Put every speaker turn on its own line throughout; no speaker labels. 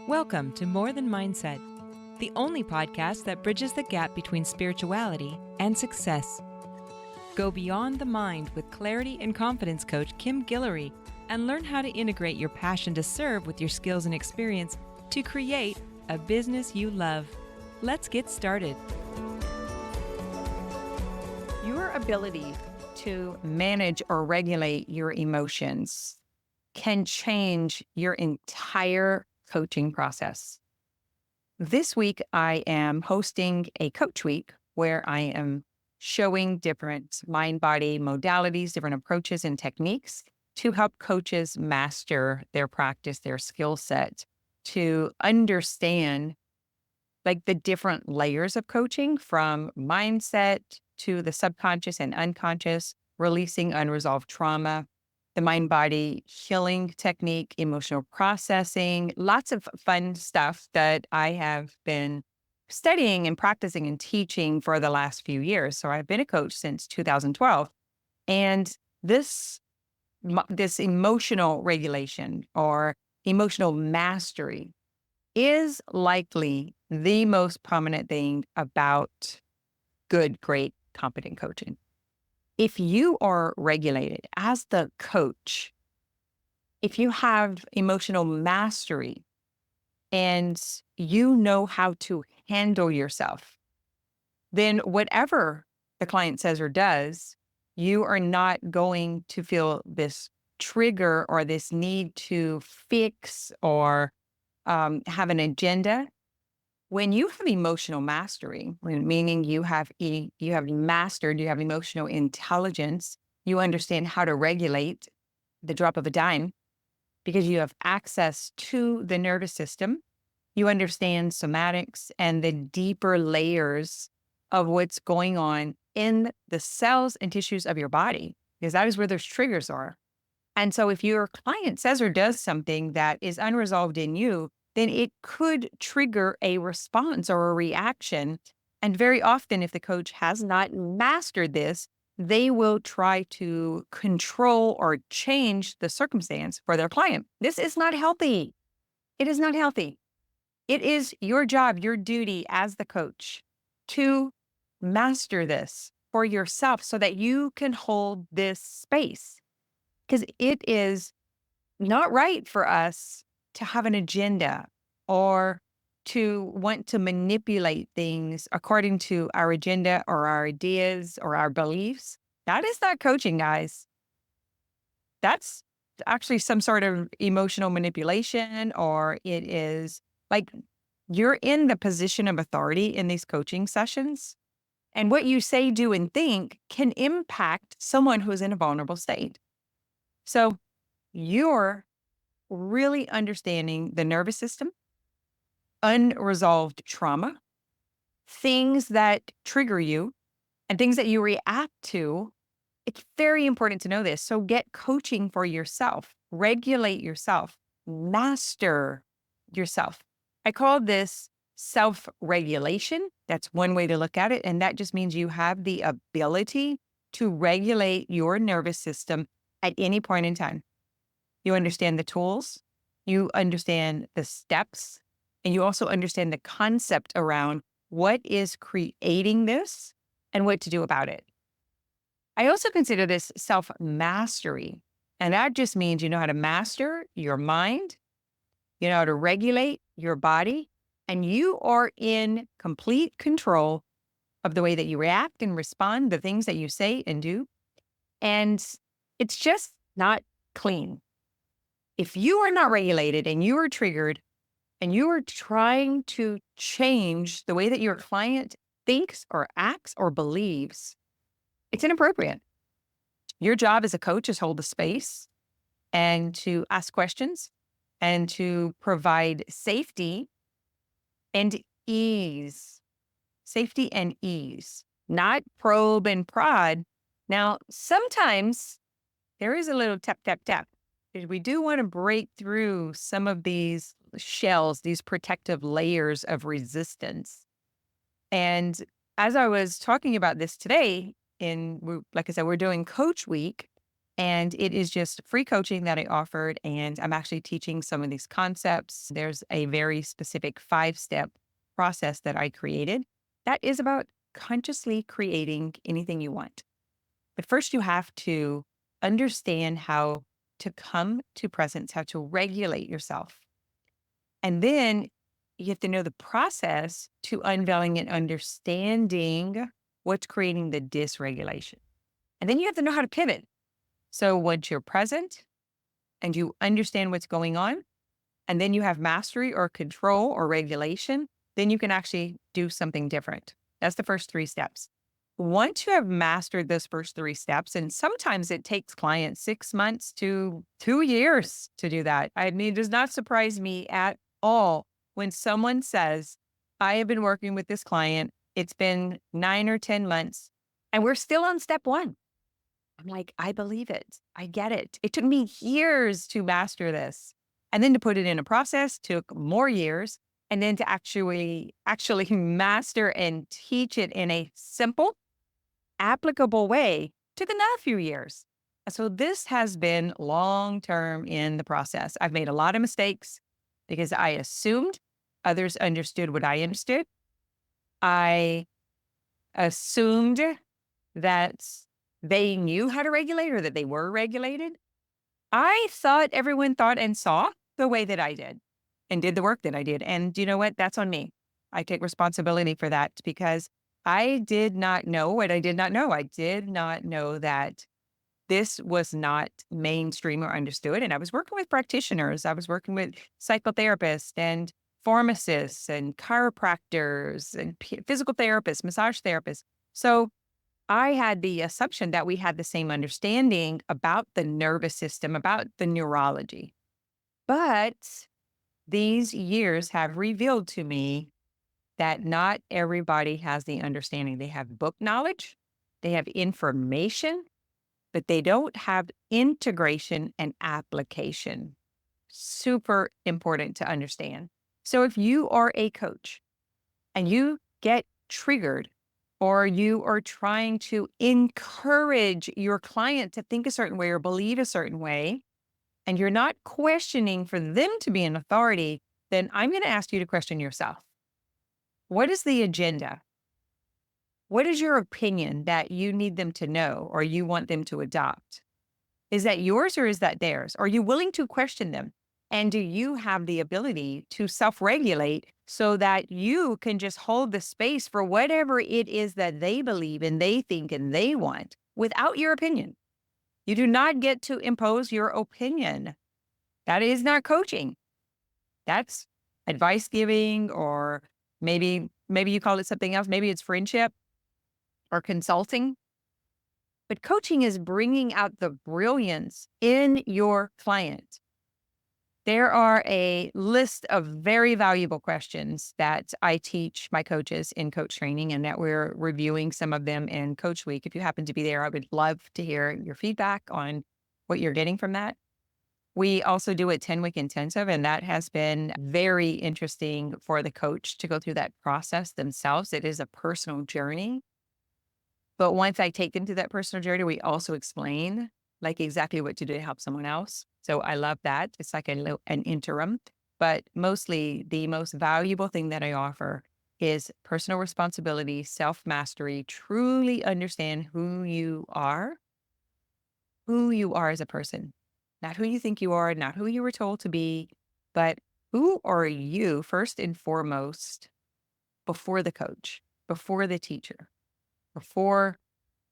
Welcome to More Than Mindset, the only podcast that bridges the gap between spirituality and success. Go beyond the mind with clarity and confidence coach Kim Guillory and learn how to integrate your passion to serve with your skills and experience to create a business you love. Let's get started.
Your ability to manage or regulate your emotions can change your entire coaching process. This week, I am hosting a coach week where I am showing different mind-body modalities, different approaches and techniques to help coaches master their practice, their skill set, to understand like the different layers of coaching from mindset to the subconscious and unconscious, releasing unresolved trauma, the mind-body healing technique, emotional processing, lots of fun stuff that I have been studying and practicing and teaching for the last few years. So I've been a coach since 2012. And this emotional regulation or emotional mastery is likely the most prominent thing about good, great, competent coaching. If you are regulated as the coach, if you have emotional mastery and you know how to handle yourself, then whatever the client says or does, you are not going to feel this trigger or this need to fix or have an agenda. When you have emotional mastery, meaning you have mastered, you have emotional intelligence, you understand how to regulate the drop of a dime because you have access to the nervous system. You understand somatics and the deeper layers of what's going on in the cells and tissues of your body, because that is where those triggers are. And so if your client says or does something that is unresolved in you, then it could trigger a response or a reaction. And very often, if the coach has not mastered this, they will try to control or change the circumstance for their client. This is not healthy. It is not healthy. It is your job, your duty as the coach to master this for yourself so that you can hold this space. Because it is not right for us to have an agenda or to want to manipulate things according to our agenda or our ideas or our beliefs. That is not coaching, guys. That's actually some sort of emotional manipulation, or it is like you're in the position of authority in these coaching sessions. And what you say, do, and think can impact someone who's in a vulnerable state. So you're really understanding the nervous system, unresolved trauma, things that trigger you, and things that you react to. It's very important to know this. So get coaching for yourself, regulate yourself, master yourself. I call this self-regulation. That's one way to look at it. And that just means you have the ability to regulate your nervous system at any point in time. You understand the tools, you understand the steps, and you also understand the concept around what is creating this and what to do about it. I also consider this self-mastery, and that just means you know how to master your mind, you know how to regulate your body, and you are in complete control of the way that you react and respond, the things that you say and do, and it's just not clean. If you are not regulated and you are triggered and you are trying to change the way that your client thinks or acts or believes, it's inappropriate. Your job as a coach is hold the space and to ask questions and to provide safety and ease. Safety and ease, not probe and prod. Now, sometimes there is a little tap, tap, tap. We do want to break through some of these shells, these protective layers of resistance. And as I was talking about this today, like I said, we're doing Coach Week. And it is just free coaching that I offered. And I'm actually teaching some of these concepts. There's a very specific 5-step process that I created that is about consciously creating anything you want. But first, you have to understand how to come to presence, how to regulate yourself. And then you have to know the process to unveiling and understanding what's creating the dysregulation. And then you have to know how to pivot. So once you're present and you understand what's going on, and then you have mastery or control or regulation, then you can actually do something different. That's the first 3 steps. Once you have mastered those first 3 steps, and sometimes it takes clients 6 months to 2 years to do that. I mean, it does not surprise me at all when someone says, I have been working with this client. It's been 9 or 10 months, and we're still on step 1. I'm like, I believe it. I get it. It took me years to master this. And then to put it in a process took more years. And then to actually master and teach it in a simple, applicable way took another few years. So this has been long term in the process. I've made a lot of mistakes because I assumed others understood what I understood. I assumed that they knew how to regulate or that they were regulated. I thought everyone thought and saw the way that I did and did the work that I did. And you know what? That's on me. I take responsibility for that because I did not know what I did not know. I did not know that this was not mainstream or understood. And I was working with practitioners. I was working with psychotherapists and pharmacists and chiropractors and physical therapists, massage therapists. So I had the assumption that we had the same understanding about the nervous system, about the neurology. But these years have revealed to me that not everybody has the understanding. They have book knowledge, they have information, but they don't have integration and application. Super important to understand. So if you are a coach and you get triggered or you are trying to encourage your client to think a certain way or believe a certain way, and you're not questioning for them to be an authority, then I'm going to ask you to question yourself. What is the agenda? What is your opinion that you need them to know or you want them to adopt? Is that yours or is that theirs? Are you willing to question them? And do you have the ability to self-regulate so that you can just hold the space for whatever it is that they believe and they think and they want without your opinion? You do not get to impose your opinion. That is not coaching. That's advice giving, or maybe you call it something else. Maybe it's friendship or consulting. But coaching is bringing out the brilliance in your client. There are a list of very valuable questions that I teach my coaches in coach training, and that we're reviewing some of them in Coach Week. If you happen to be there, I would love to hear your feedback on what you're getting from that. We also do a 10-week intensive, and that has been very interesting for the coach to go through that process themselves. It is a personal journey. But once I take them to that personal journey, we also explain like exactly what to do to help someone else. So I love that. It's like an interim, but mostly the most valuable thing that I offer is personal responsibility, self-mastery, truly understand who you are as a person, not who you think you are, not who you were told to be, but who are you first and foremost before the coach, before the teacher, before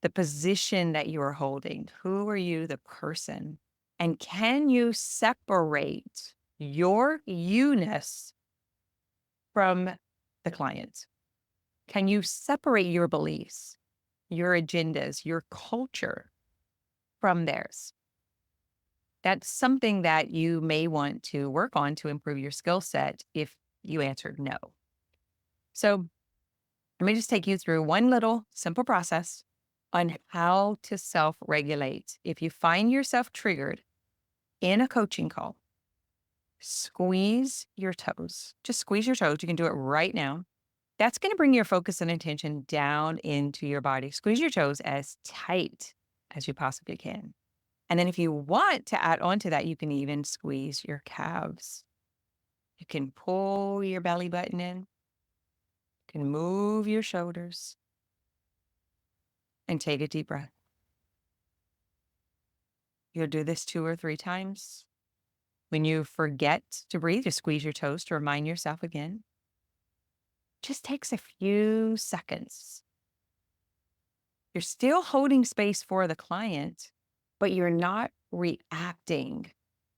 the position that you are holding. Who are you, the person? And can you separate your you-ness from the client? Can you separate your beliefs, your agendas, your culture from theirs? That's something that you may want to work on to improve your skill set if you answered no. So let me just take you through one little simple process on how to self-regulate. If you find yourself triggered in a coaching call, squeeze your toes. Just squeeze your toes. You can do it right now. That's going to bring your focus and attention down into your body. Squeeze your toes as tight as you possibly can. And then if you want to add on to that, you can even squeeze your calves. You can pull your belly button in. You can move your shoulders and take a deep breath. You'll do this 2 or 3 times. When you forget to breathe, just squeeze your toes to remind yourself again. Just takes a few seconds. You're still holding space for the client, but you're not reacting.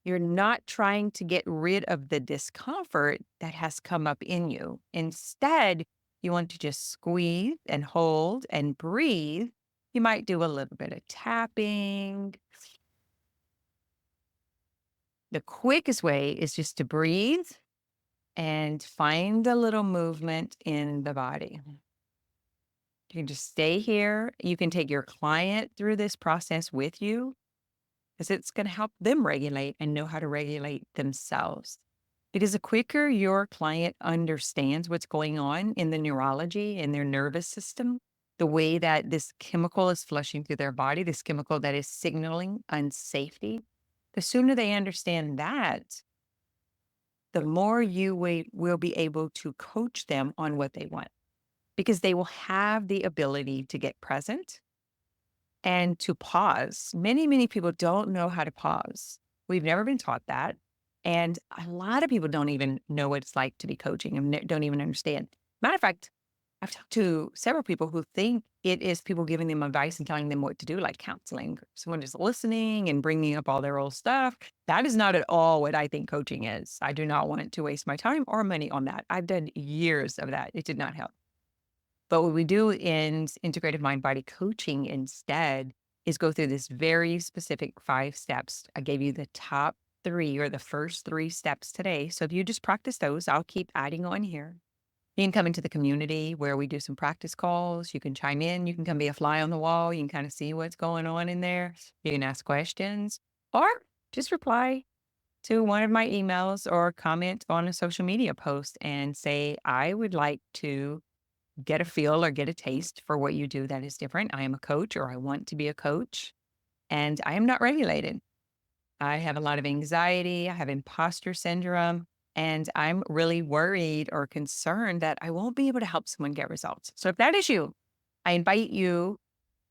You're not trying to get rid of the discomfort that has come up in you. Instead, you want to just squeeze and hold and breathe. You might do a little bit of tapping. The quickest way is just to breathe and find a little movement in the body. You can just stay here. You can take your client through this process with you because it's going to help them regulate and know how to regulate themselves. Because the quicker your client understands what's going on in the neurology and their nervous system, the way that this chemical is flushing through their body, this chemical that is signaling unsafety, the sooner they understand that, the more you will be able to coach them on what they want, because they will have the ability to get present and to pause. Many, many people don't know how to pause. We've never been taught that. And a lot of people don't even know what it's like to be coaching and don't even understand. Matter of fact, I've talked to several people who think it is people giving them advice and telling them what to do, like counseling. Someone just listening and bringing up all their old stuff. That is not at all what I think coaching is. I do not want to waste my time or money on that. I've done years of that. It did not help. But what we do in integrative mind body coaching instead is go through this very specific 5 steps. I gave you the top 3 or the first 3 steps today. So if you just practice those, I'll keep adding on here. You can come into the community where we do some practice calls. You can chime in. You can come be a fly on the wall. You can kind of see what's going on in there. You can ask questions or just reply to one of my emails or comment on a social media post and say, I would like to get a feel or get a taste for what you do that is different. I am a coach, or I want to be a coach, and I am not regulated. I have a lot of anxiety. I have imposter syndrome, and I'm really worried or concerned that I won't be able to help someone get results. So if that is you, I invite you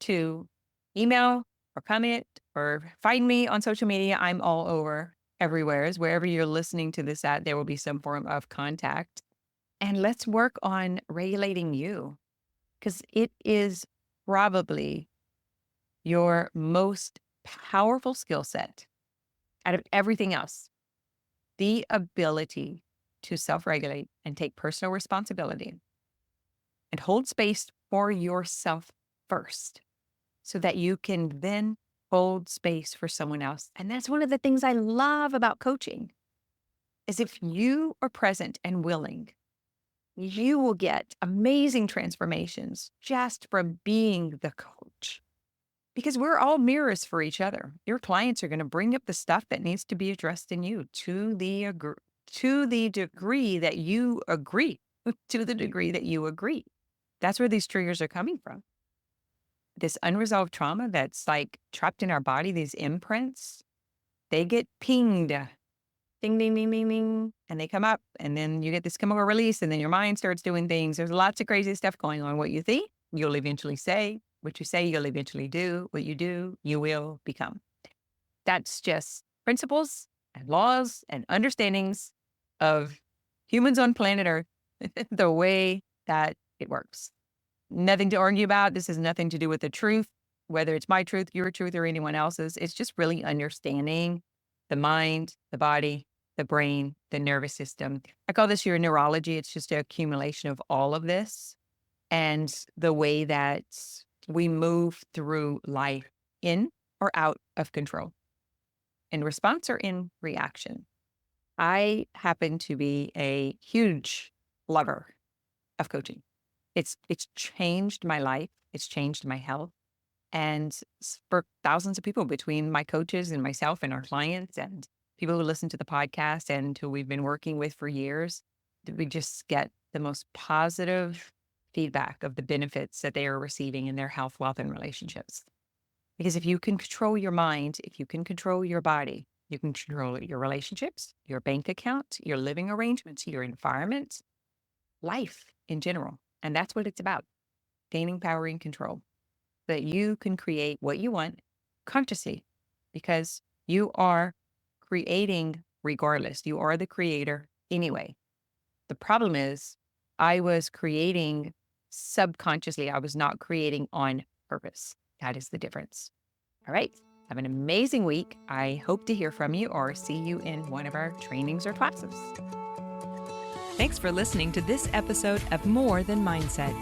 to email or comment or find me on social media. I'm all over everywhere. Wherever you're listening to this at, there will be some form of contact. And let's work on regulating you, because it is probably your most powerful skill set out of everything else. The ability to self-regulate and take personal responsibility and hold space for yourself first so that you can then hold space for someone else. And that's one of the things I love about coaching is if you are present and willing, you will get amazing transformations just from being the coach, because we're all mirrors for each other. Your clients are going to bring up the stuff that needs to be addressed in you to the degree that you agree, to the degree that you agree. That's where these triggers are coming from. This unresolved trauma that's like trapped in our body, these imprints, they get pinged. Ding, ding, ding, ding, ding. And they come up, and then you get this chemical release, and then your mind starts doing things. There's lots of crazy stuff going on. What you think, you'll eventually say. What you say, you'll eventually do. What you do, you will become. That's just principles and laws and understandings of humans on planet Earth, the way that it works. Nothing to argue about. This has nothing to do with the truth, whether it's my truth, your truth, or anyone else's. It's just really understanding the mind, the body, the brain, the nervous system. I call this your neurology. It's just an accumulation of all of this and the way that we move through life in or out of control, in response or in reaction. I happen to be a huge lover of coaching. It's changed my life. It's changed my health. And for thousands of people between my coaches and myself and our clients and people who listen to the podcast and who we've been working with for years, we just get the most positive feedback of the benefits that they are receiving in their health, wealth, and relationships. Because if you can control your mind, if you can control your body, you can control your relationships, your bank account, your living arrangements, your environment, life in general. And that's what it's about, gaining power and control, that you can create what you want consciously because you are creating regardless. You are the creator anyway. The problem is I was creating subconsciously. I was not creating on purpose. That is the difference. All right. Have an amazing week. I hope to hear from you or see you in one of our trainings or classes.
Thanks for listening to this episode of More Than Mindset.